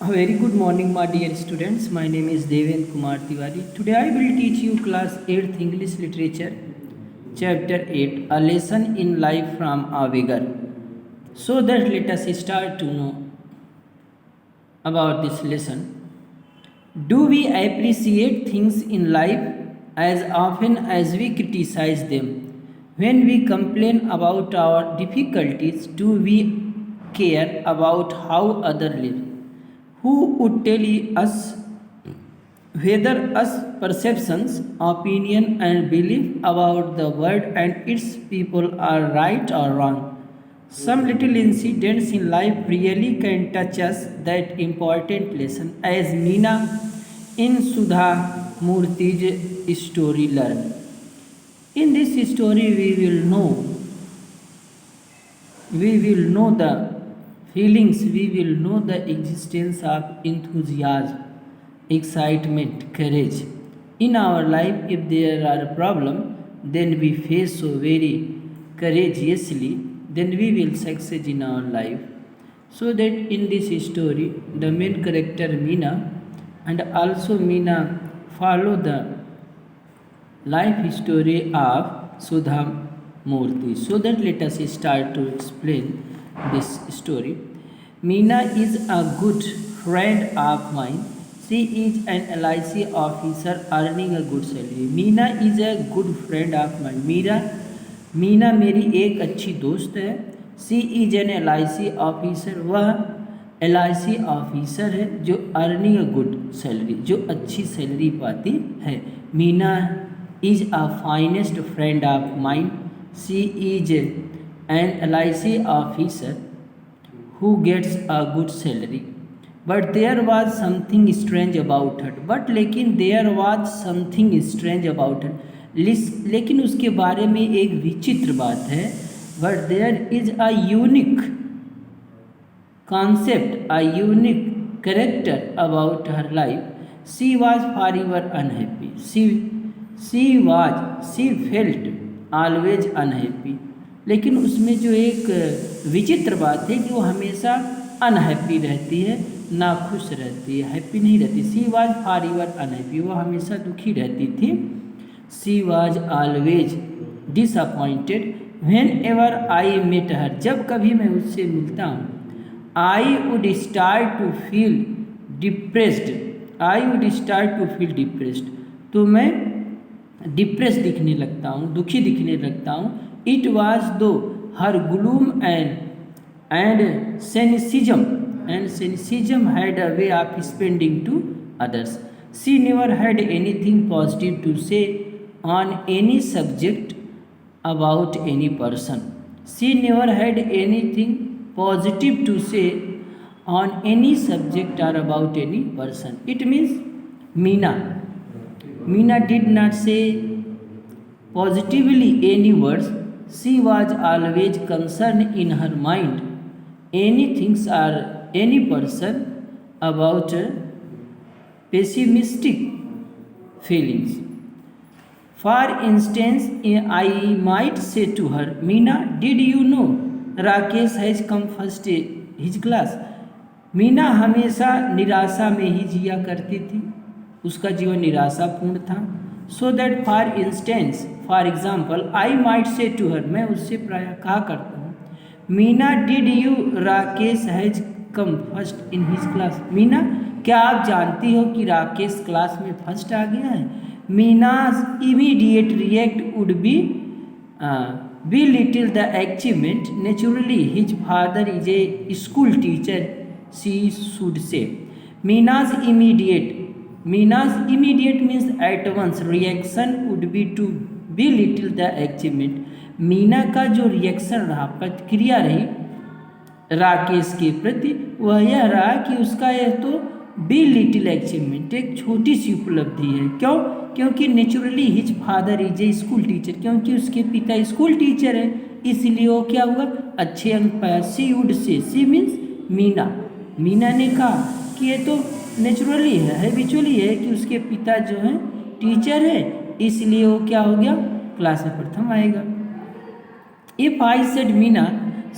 A very good morning, my dear students. My name is Deven Kumar Tiwari. Today I will teach you class 8th English Literature, chapter 8, a lesson in life from a beggar. So that let us start to know about this lesson. Do we appreciate things in life as often as we criticize them? When we complain about our difficulties, do we care about how others live? Who would tell us whether us perceptions, opinion and belief about the world and its people are right or wrong? Some little incidents in life really can touch us that important lesson, as Meena in Sudha Murthy's story learned. In this story we will know the feelings, we will know the existence of enthusiasm, excitement, courage in our life. If there are a problem, then we face so very courageously, then we will succeed in our life. So that in this story, the main character Meena and also Meena follow the life story of Sudha Murthy. So that let us start to explain this story. Meena is a good friend of mine. She is an LIC officer earning a good salary. Meena is a good friend of mine. Meena मेरी एक अच्छी दोस्त है. सी is an LIC officer, वह LIC officer है जो earning a good salary, जो अच्छी सैलरी पाती है. Meena is a finest friend of mine. She is an LIC officer who gets a good salary. But there was something strange about her. लेकिन there was something strange about her. लेकिन उसके बारे में एक विचित्र बात है. But there is a unique concept, a unique character about her life. She was forever unhappy. She felt always unhappy. लेकिन उसमें जो एक विचित्र बात है कि वो हमेशा अनहैप्पी रहती है, ना खुश रहती है, हैप्पी नहीं रहती. सी वाज फॉरएवर अनहैप्पी, वो हमेशा दुखी रहती थी. She was always disappointed whenever I met her, जब कभी मैं उससे मिलता हूँ. I would start to feel depressed, तो मैं डिप्रेस दिखने लगता हूँ, दुखी दिखने लगता हूँ. It was due her gloom and cynicism had a way of spending to others. She never had anything positive to say on any subject about any person. She never had anything positive to say on any subject or about any person. It means Meena did not say positively any words. She was always concerned in her mind any things or any person about pessimistic feelings. For instance, I might say to her, Meena, did you know Rakesh has come first in his class? Meena हमेशा निराशा में ही जिया करती थी, उसका जीवन निराशापूर्ण था. So that for example I might say to her, मैं उससे प्रायः कहा करता हूँ, Meena did you Rakesh has come first in his class. Meena, क्या आप जानती हो कि राकेश क्लास में फर्स्ट आ गया है? Meena's immediate react would be little the achievement. Naturally his father is a school teacher, she should say. Mina's immediate means at once reaction would be to belittle the achievement. Meena का जो reaction रहा, प्रतिक्रिया रही राकेश के प्रति, वह यह रहा कि उसका यह तो belittle achievement, एक छोटी सी उपलब्धि है. क्यों? क्योंकि naturally his father is a school teacher, क्योंकि उसके पिता स्कूल टीचर है, इसलिए वो क्या हुआ, अच्छे अंक पाया. सी would say, C means Meena ने कहा कि ये तो नेचुरली है, हैबिचुअली है कि उसके पिता जो हैं टीचर है, इसलिए वो क्या हो गया, क्लास में प्रथम आएगा. If I said Meena,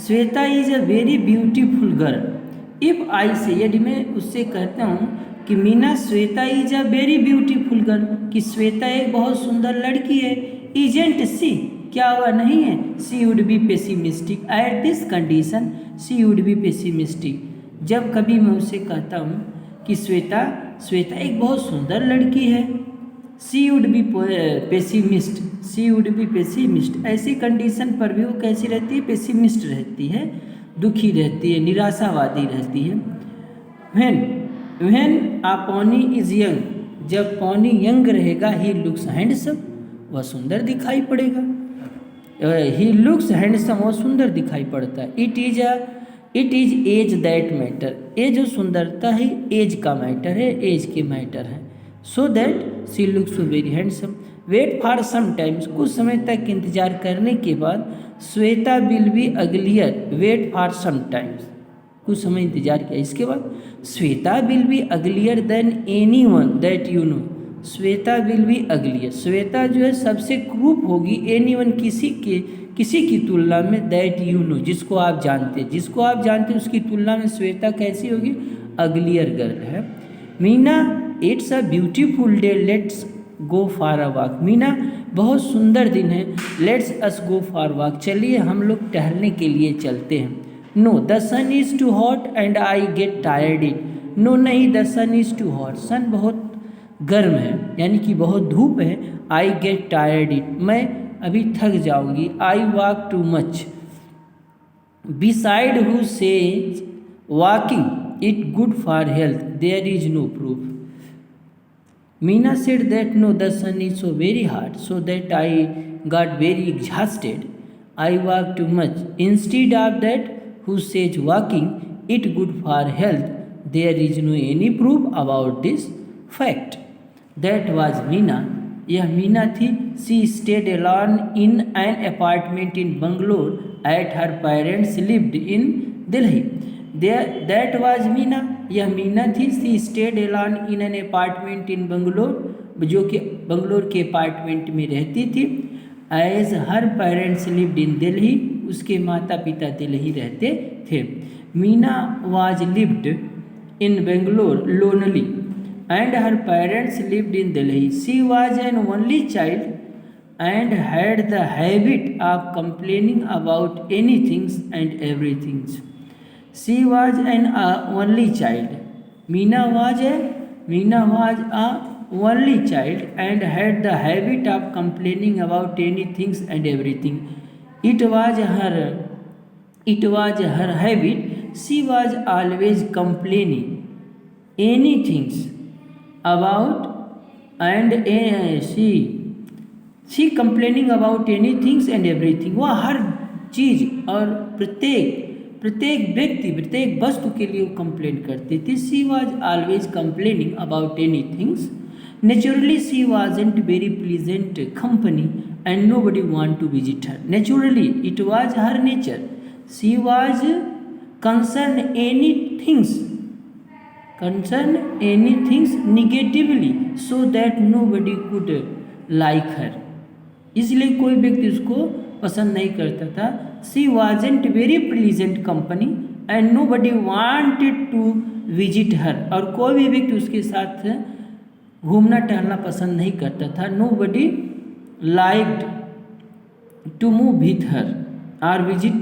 Shweta is a very beautiful girl, if I से, यदि मैं उससे कहता हूँ कि Meena Shweta is a very beautiful girl, कि श्वेता एक बहुत सुंदर लड़की है, इजेंट सी, क्या वह नहीं है, she would be pessimistic at this condition, she would be pessimistic. जब कभी मैं उसे कहता हूँ कि श्वेता श्वेता एक बहुत सुंदर लड़की है, she would be pessimist, she would be pessimist, ऐसी कंडीशन पर भी वो कैसी रहती है, पेसिमिस्ट रहती है, दुखी रहती है, निराशावादी रहती है। When a pony is young, जब पॉनी यंग रहेगा, ही लुक्स हैंडसम, वह सुंदर दिखाई पड़ेगा, ही लुक्स हैंडसम, वह सुंदर दिखाई पड़ता है। It is age that matter, ये जो सुंदरता है एज का मैटर है, एज के मैटर है। So that she looks very handsome, wait for some times, कुछ समय तक इंतजार करने के बाद, Shweta will be uglier, wait for some times, कुछ समय इंतजार किया, इसके बाद Shweta will be uglier than anyone that you know, Shweta will be uglier, Shweta जो है सबसे क्रूप होगी, एनी वन किसी की तुलना में, दैट यू नो, जिसको आप जानते हैं उसकी तुलना में श्वेता कैसी होगी, अगलियर गर्ल है। Meena it's a beautiful day, let's go for a walk, Meena बहुत सुंदर दिन है, let's us go for walk, चलिए हम लोग टहलने के लिए चलते हैं। No the sun is too hot and I get tired it, no नहीं, the sun is too hot, sun बहुत गर्म है, यानी कि बहुत धूप है, आई गेट टायर्ड इट, मैं अभी थक जाऊंगी, I walk too much, beside who says walking it good for health, there is no proof. Meena said that no, the sun is so very hot, so that I got very exhausted, I walked too much, instead of that who says walking it good for health, there is no any proof about this fact. That was Meena, यह मीना थी। She stayed alone in an apartment in Bangalore at her parents lived in Delhi. That was Meena, यह मीना थी। She stayed alone in an apartment in Bangalore, जो कि बंगलोर के apartment में रहती थी। As her parents lived in Delhi, उसके माता पिता दिल्ली रहते थे। Meena was lived in Bangalore lonely and her parents lived in Delhi. She was an only child and had the habit of complaining about anything and everything. She was an only child. Meena was a only child and had the habit of complaining about anything and everything. It was her habit. She was always complaining anything about and she complaining about anything and everything. वह हर चीज़ और प्रत्येक व्यक्ति, प्रत्येक वस्तु के लिए वो complain करती थी। She was always complaining about any things. Naturally she wasn't very pleasant company and nobody want to visit her. Naturally it was her nature. She was concern any things negatively so that nobody could like her. इसलिए कोई व्यक्ति उसको पसंद नहीं करता था। She wasn't very pleasant company and nobody wanted to visit her. और कोई भी व्यक्ति उसके साथ घूमना टहलना पसंद नहीं करता था। Nobody liked to move with her और visit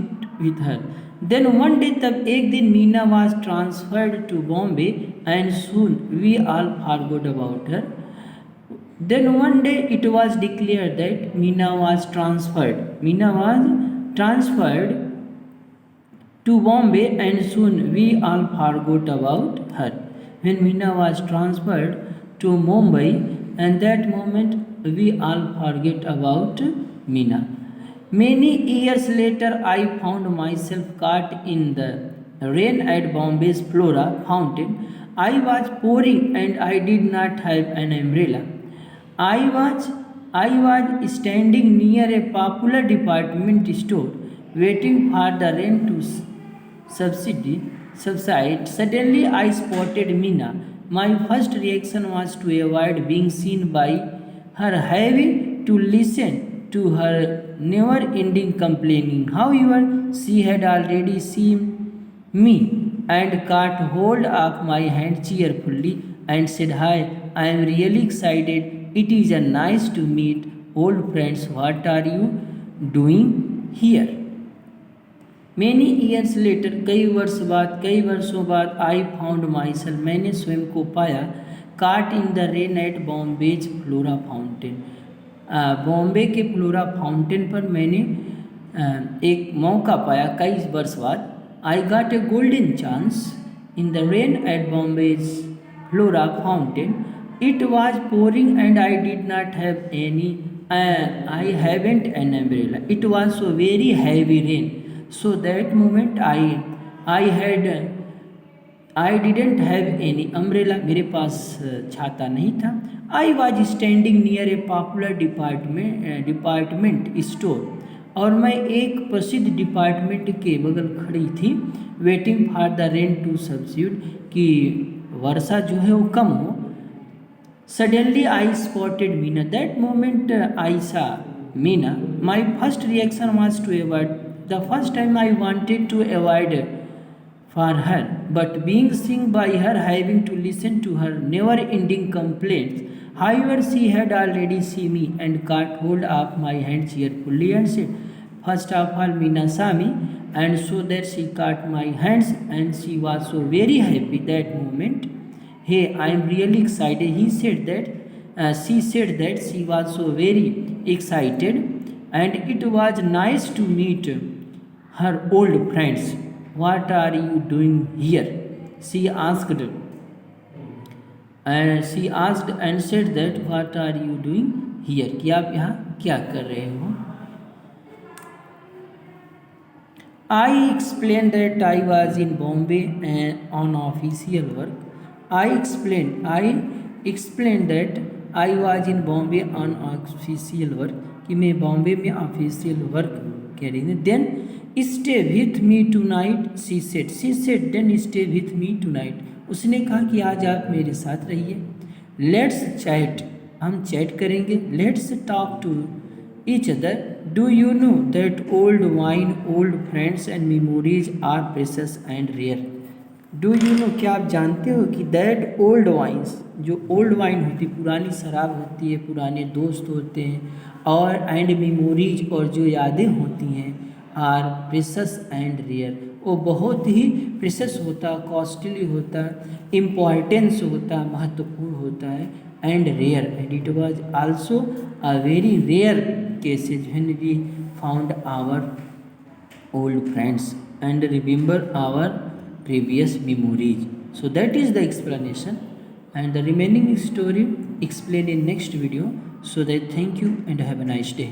with her. Then one day, तब एक दिन Meena was transferred to Bombay and soon we all forgot about her. Then one day it was declared that Meena was transferred to Bombay and soon we all forgot about her. When Meena was transferred to Mumbai, and that moment we all forget about Meena. Many years later I found myself caught in the rain at Bombay's Flora fountain. I was pouring and I did not have an umbrella. I was standing near a popular department store waiting for the rain to subside. Suddenly I spotted Meena. My first reaction was to avoid being seen by her, having to listen to her never ending complaining. However, she had already seen me and caught hold of my hand cheerfully and said, "Hi, I am really excited. It is a nice to meet old friends. What are you doing here?" Many years later, कई वर्षों बाद, I found myself, मैंने स्वयं को पाया, caught in the rain at Bombay's Flora Fountain. Bombay के Flora fountain पर मैंने एक मौका पाया कई वर्ष बाद। I got a golden chance in the rain at Bombay's Flora fountain. It was pouring and I did not have any. I haven't an umbrella. It was so very heavy rain. So that moment I didn't have any umbrella. मेरे पास छाता नहीं था। I was standing near a popular department store. और मैं एक प्रसिद्ध department के बगल खड़ी थी, waiting for the rain to subside, कि वर्षा जो है वो कम हो। Suddenly I spotted Meena. That moment I saw Meena. My first reaction was to avoid. The first time I wanted to avoid for her, but being seen by her, having to listen to her never-ending complaints. However, she had already seen me and caught hold of my hand cheerfully and said, "First of all, Meena saw me, and so that she caught my hands, and she was so very happy that moment. Hey, I am really excited." He said that. She said that she was so very excited, and it was nice to meet her old friends. "What are you doing here?" she asked and said that, "What are you doing here?" कि आप यहाँ क्या कर रहे हो? I explained that I was in Bombay on official work. I explained that I was in Bombay on official work, कि मैं बॉम्बे में ऑफिशियल वर्क कह रही थी। Then stay with me tonight, she said. Then stay with me tonight. उसने कहा कि आज आप मेरे साथ रहिए। Let's chat, हम चैट करेंगे। Let's talk to each other. Do you know that old wine, old friends and memories are precious and rare? Do you know, क्या आप जानते हो कि that old wines, जो old wine होती, पुरानी शराब होती है, पुराने दोस्त होते हैं, और and memories, और जो यादें होती हैं, आर प्रेशस एंड रेयर, वो बहुत ही प्रेशस होता, कॉस्टली होता, इम्पॉर्टेंस होता, महत्वपूर्ण होता है, and rare, and it was also a very rare cases when we found our old friends and remember our previous memories. So that is the explanation, and the remaining story explained in next video. So that thank you and have a nice day.